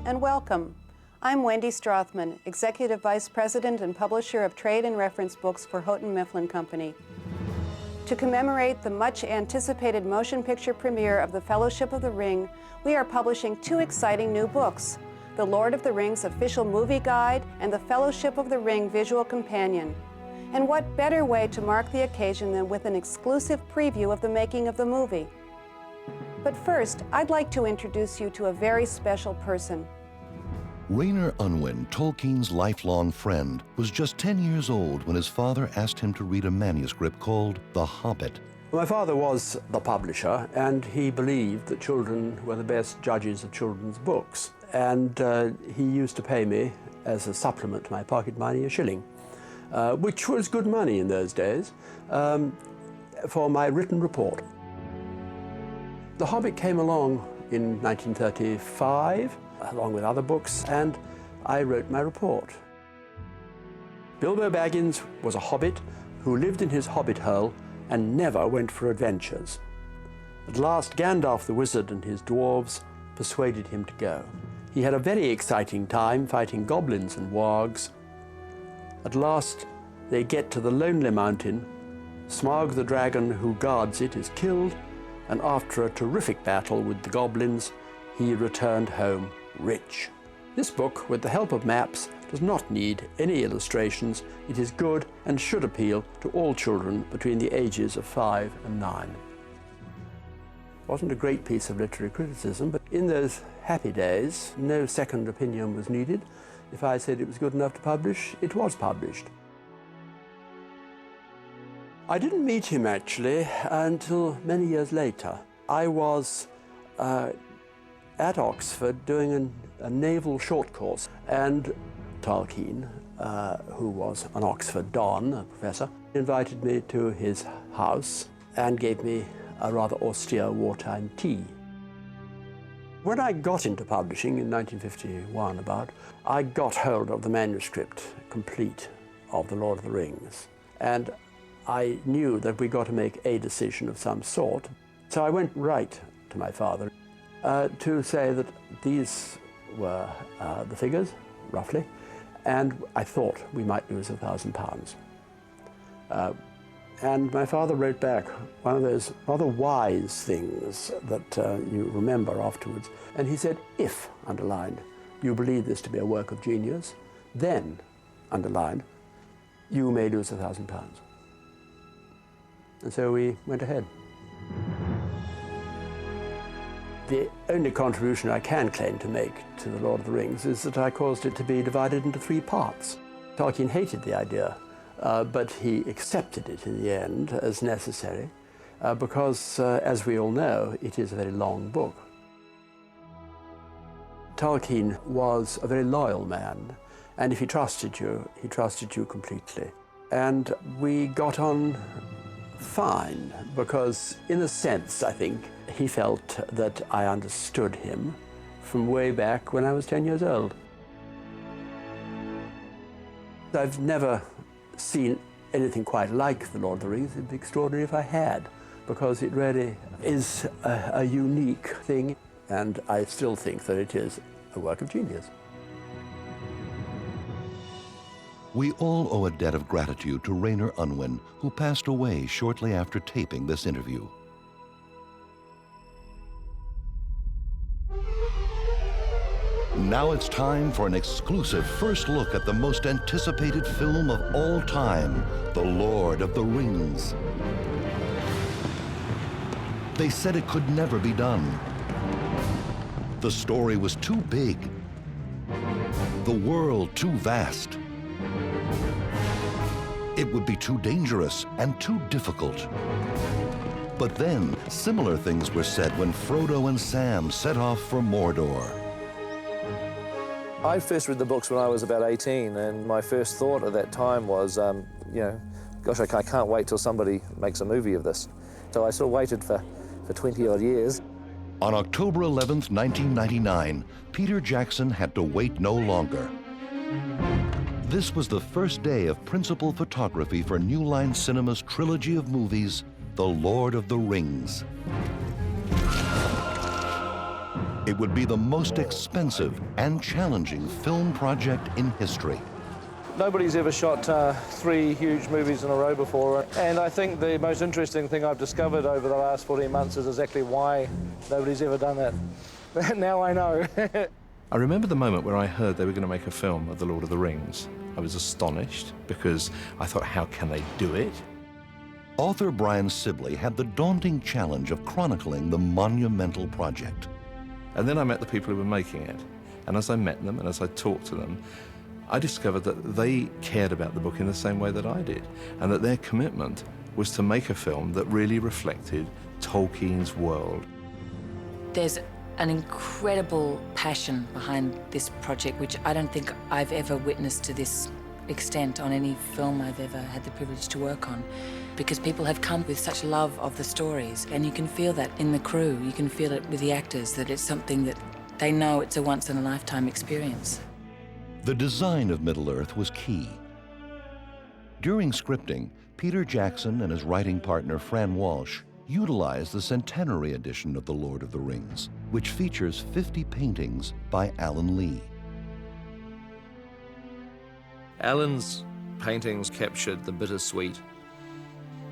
Hello and welcome. I'm Wendy Strothman, Executive Vice President and Publisher of Trade and Reference Books for Houghton Mifflin Company. To commemorate the much-anticipated motion picture premiere of The Fellowship of the Ring, we are publishing two exciting new books, The Lord of the Rings Official Movie Guide and The Fellowship of the Ring Visual Companion. And what better way to mark the occasion than with an exclusive preview of the making of the movie? But first, I'd like to introduce you to a very special person. Rayner Unwin, Tolkien's lifelong friend, was just 10 years old when his father asked him to read a manuscript called The Hobbit. My father was the publisher, and he believed that children were the best judges of children's books. And he used to pay me, as a supplement to my pocket money, a shilling, which was good money in those days, for my written report. The Hobbit came along in 1935, along with other books, and I wrote my report. Bilbo Baggins was a hobbit who lived in his hobbit hole and never went for adventures. At last, Gandalf the wizard and his dwarves persuaded him to go. He had a very exciting time fighting goblins and wargs. At last, they get to the Lonely Mountain. Smaug the dragon who guards it is killed, and after a terrific battle with the goblins, he returned home rich. This book, with the help of maps, does not need any illustrations. It is good and should appeal to all children between the ages of 5 and 9. It wasn't a great piece of literary criticism, but in those happy days, no second opinion was needed. If I said it was good enough to publish, it was published. I didn't meet him, actually, until many years later. I was at Oxford doing a naval short course, and Tolkien, who was an Oxford Don, a professor, invited me to his house and gave me a rather austere wartime tea. When I got into publishing in 1951, I got hold of the manuscript complete of The Lord of the Rings, and I knew that we got to make a decision of some sort. So I went right to my father to say that these were the figures, roughly, and I thought we might lose £1,000. And my father wrote back one of those rather wise things that you remember afterwards. And he said, if, underlined, you believe this to be a work of genius, then, underlined, you may lose £1,000. And so we went ahead. The only contribution I can claim to make to The Lord of the Rings is that I caused it to be divided into 3 parts. Tolkien hated the idea, but he accepted it in the end as necessary because, as we all know, it is a very long book. Tolkien was a very loyal man, and if he trusted you completely. And we got on fine, because in a sense, I think, he felt that I understood him from way back when I was 10 years old. I've never seen anything quite like The Lord of the Rings. It'd be extraordinary if I had, because it really is a unique thing, and I still think that it is a work of genius. We all owe a debt of gratitude to Rayner Unwin, who passed away shortly after taping this interview. Now it's time for an exclusive first look at the most anticipated film of all time, The Lord of the Rings. They said it could never be done. The story was too big, the world too vast. It would be too dangerous and too difficult. But then, similar things were said when Frodo and Sam set off for Mordor. I first read the books when I was about 18, and my first thought at that time was, gosh, I can't wait till somebody makes a movie of this. So I sort of waited for 20-odd years. On October 11th, 1999, Peter Jackson had to wait no longer. This was the first day of principal photography for New Line Cinema's trilogy of movies, The Lord of the Rings. It would be the most expensive and challenging film project in history. Nobody's ever shot 3 huge movies in a row before, and I think the most interesting thing I've discovered over the last 14 months is exactly why nobody's ever done that. Now I know. I remember the moment where I heard they were going to make a film of The Lord of the Rings. I was astonished because I thought, how can they do it? Author Brian Sibley had the daunting challenge of chronicling the monumental project. And then I met the people who were making it. And as I met them and as I talked to them, I discovered that they cared about the book in the same way that I did, and that their commitment was to make a film that really reflected Tolkien's world. There's an incredible passion behind this project, which I don't think I've ever witnessed to this extent on any film I've ever had the privilege to work on, because people have come with such love of the stories, and you can feel that in the crew, you can feel it with the actors, that it's something that they know it's a once-in-a-lifetime experience. The design of Middle-earth was key. During scripting, Peter Jackson and his writing partner Fran Walsh utilized the centenary edition of The Lord of the Rings, which features 50 paintings by Alan Lee. Alan's paintings captured the bittersweet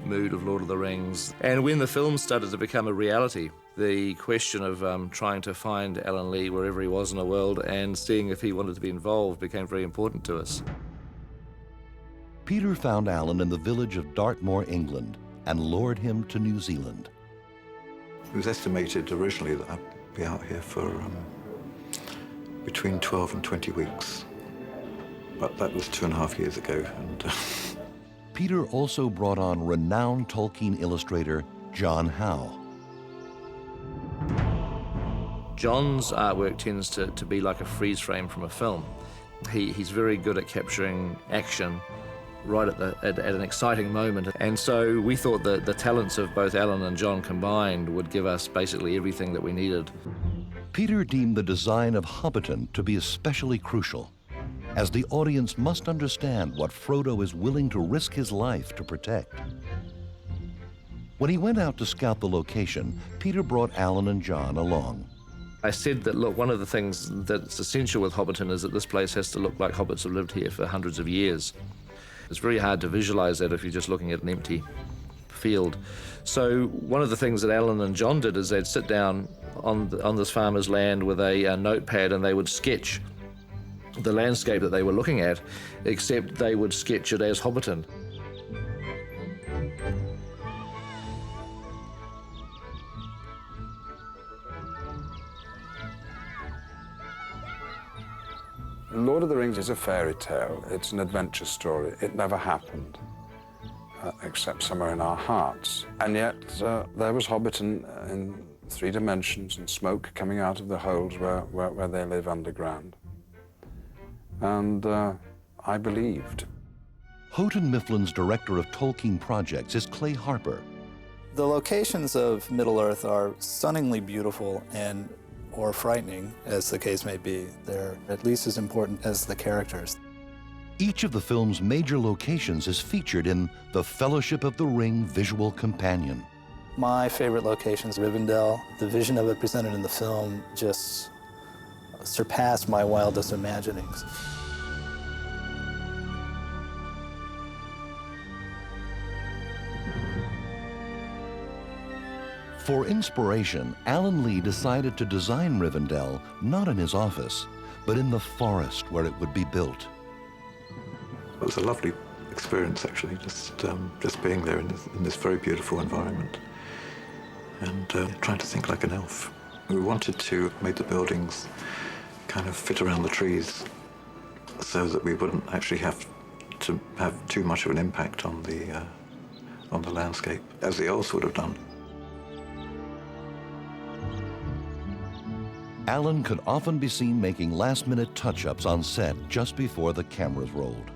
mood of Lord of the Rings. And when the film started to become a reality, the question of trying to find Alan Lee wherever he was in the world and seeing if he wanted to be involved became very important to us. Peter found Alan in the village of Dartmoor, England, and lured him to New Zealand. It was estimated originally that I'd be out here for between 12 and 20 weeks. But that was 2.5 years ago. And Peter also brought on renowned Tolkien illustrator John Howe. John's artwork tends to be like a freeze frame from a film. He's very good at capturing action right at an exciting moment. And so we thought that the talents of both Alan and John combined would give us basically everything that we needed. Peter deemed the design of Hobbiton to be especially crucial, as the audience must understand what Frodo is willing to risk his life to protect. When he went out to scout the location, Peter brought Alan and John along. I said that, look, one of the things that's essential with Hobbiton is that this place has to look like hobbits have lived here for hundreds of years. It's very hard to visualize that if you're just looking at an empty field. So one of the things that Alan and John did is they'd sit down on this farmer's land with a notepad, and they would sketch the landscape that they were looking at, except they would sketch it as Hobbiton. Lord of the Rings is a fairy tale. It's an adventure story. It never happened, except somewhere in our hearts. And yet there was Hobbiton in 3 dimensions and smoke coming out of the holes where they live underground. And I believed. Houghton Mifflin's director of Tolkien projects is Clay Harper. The locations of Middle-earth are stunningly beautiful or frightening, as the case may be. They're at least as important as the characters. Each of the film's major locations is featured in the Fellowship of the Ring visual companion. My favorite location is Rivendell. The vision of it presented in the film just surpassed my wildest imaginings. For inspiration, Alan Lee decided to design Rivendell not in his office, but in the forest where it would be built. it was a lovely experience, actually, just being there in this very beautiful environment and trying to think like an elf. We wanted to make the buildings kind of fit around the trees so that we wouldn't actually have to have too much of an impact on the landscape, as the elves would have done. Alan could often be seen making last-minute touch-ups on set just before the cameras rolled.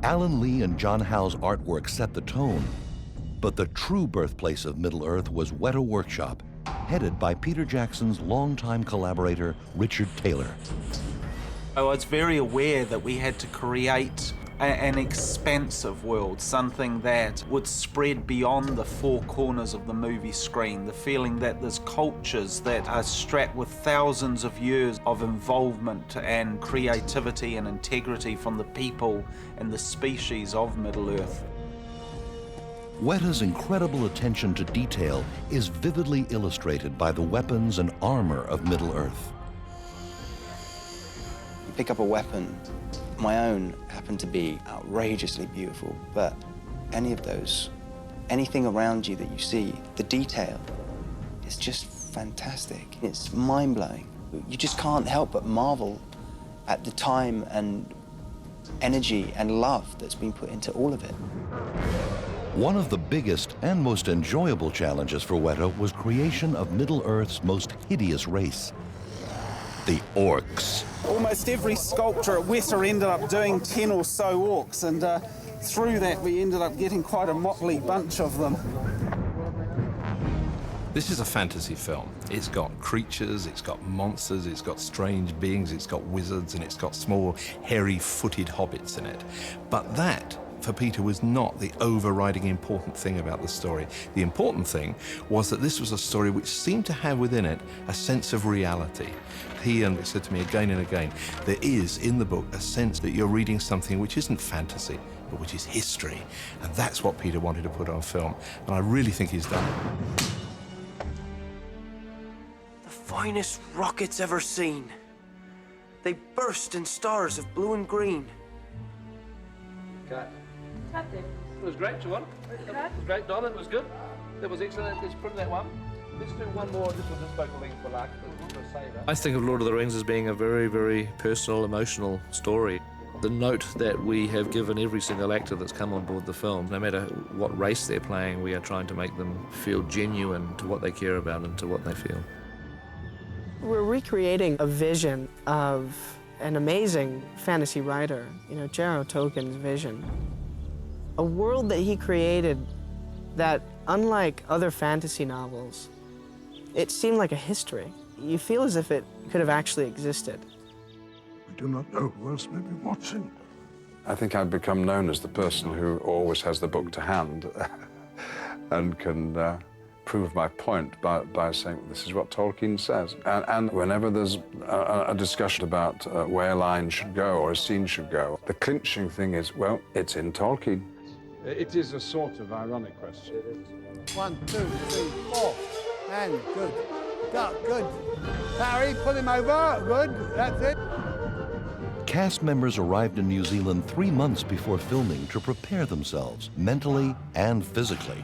Alan Lee and John Howe's artwork set the tone, but the true birthplace of Middle-earth was Weta Workshop, headed by Peter Jackson's longtime collaborator, Richard Taylor. I was very aware that we had to create an expansive world, something that would spread beyond the four corners of the movie screen, the feeling that there's cultures that are strapped with thousands of years of involvement and creativity and integrity from the people and the species of Middle-earth. Weta's incredible attention to detail is vividly illustrated by the weapons and armor of Middle-earth. Pick up a weapon. My own happened to be outrageously beautiful, but any of those, anything around you that you see, the detail is just fantastic. It's mind-blowing. You just can't help but marvel at the time and energy and love that's been put into all of it. One of the biggest and most enjoyable challenges for Weta was creation of Middle-earth's most hideous race, the Orcs. Almost every sculptor at Weta ended up doing 10 or so orcs, and through that we ended up getting quite a motley bunch of them. This is a fantasy film. It's got creatures, it's got monsters, it's got strange beings, it's got wizards, and it's got small, hairy-footed hobbits in it. But that, for Peter, was not the overriding important thing about the story. The important thing was that this was a story which seemed to have within it a sense of reality. He said to me again and again, there is in the book a sense that you're reading something which isn't fantasy, but which is history. And that's what Peter wanted to put on film. And I really think he's done it. The finest rockets ever seen. They burst in stars of blue and green. Okay. It was great, Joanne. It was great, Donna. It was good. That was excellent. Let's put that one. Let's do one more. This was just vocal length for luck. I think of Lord of the Rings as being a very, very personal, emotional story. The note that we have given every single actor that's come on board the film, no matter what race they're playing, we are trying to make them feel genuine to what they care about and to what they feel. We're recreating a vision of an amazing fantasy writer, J.R.R. Tolkien's vision. A world that he created that, unlike other fantasy novels, it seemed like a history. You feel as if it could have actually existed. We do not know who else may be watching. I think I've become known as the person who always has the book to hand and can prove my point by saying, this is what Tolkien says. And whenever there's a discussion about where a line should go or a scene should go, the clinching thing is, well, it's in Tolkien. It is a sort of ironic question. 1, 2, 3, 4. And good. Duck, good. Harry, pull him over. Good. That's it. Cast members arrived in New Zealand 3 months before filming to prepare themselves mentally and physically.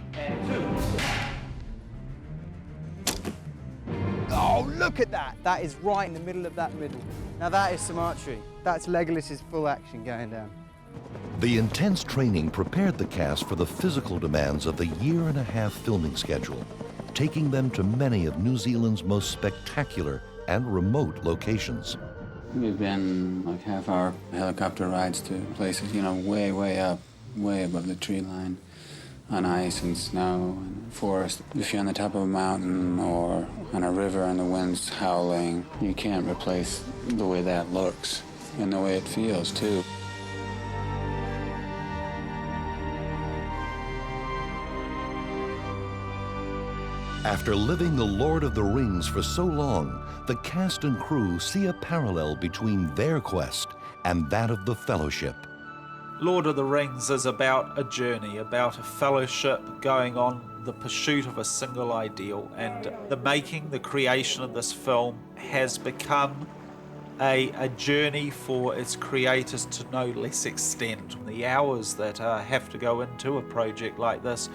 Oh, look at that. That is right in the middle of that middle. Now that is some archery. That's Legolas's full action going down. The intense training prepared the cast for the physical demands of the year-and-a-half filming schedule, taking them to many of New Zealand's most spectacular and remote locations. We've been like half-hour helicopter rides to places, way, way up, way above the tree line, on ice and snow and forest. If you're on the top of a mountain or on a river and the wind's howling, you can't replace the way that looks and the way it feels, too. After living the Lord of the Rings for so long, the cast and crew see a parallel between their quest and that of the Fellowship. Lord of the Rings is about a journey, about a fellowship going on the pursuit of a single ideal, and the creation of this film has become a journey for its creators to no less extent. The hours that have to go into a project like this,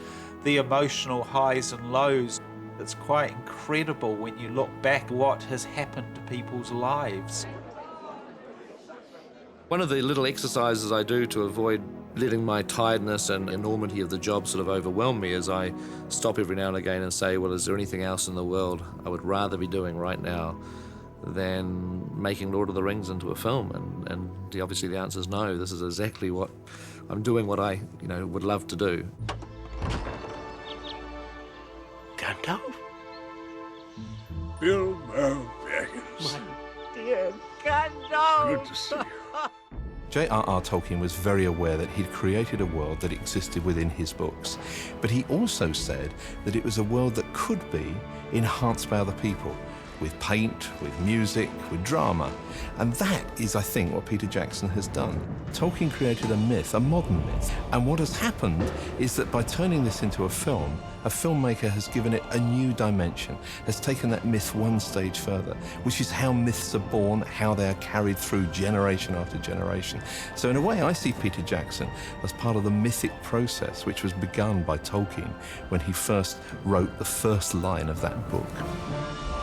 the emotional highs and lows, it's quite incredible when you look back what has happened to people's lives. One of the little exercises I do to avoid letting my tiredness and enormity of the job sort of overwhelm me is I stop every now and again and say, well, is there anything else in the world I would rather be doing right now than making Lord of the Rings into a film? And obviously the answer is no. This is exactly what I'm doing, what I would love to do. Gandalf? Bilbo Baggins. My dear Gandalf! Good to see you. J.R.R. Tolkien was very aware that he'd created a world that existed within his books, but he also said that it was a world that could be enhanced by other people, with paint, with music, with drama. And that is, I think, what Peter Jackson has done. Tolkien created a myth, a modern myth. And what has happened is that by turning this into a film, a filmmaker has given it a new dimension, has taken that myth one stage further, which is how myths are born, how they are carried through generation after generation. So in a way, I see Peter Jackson as part of the mythic process, which was begun by Tolkien when he first wrote the first line of that book.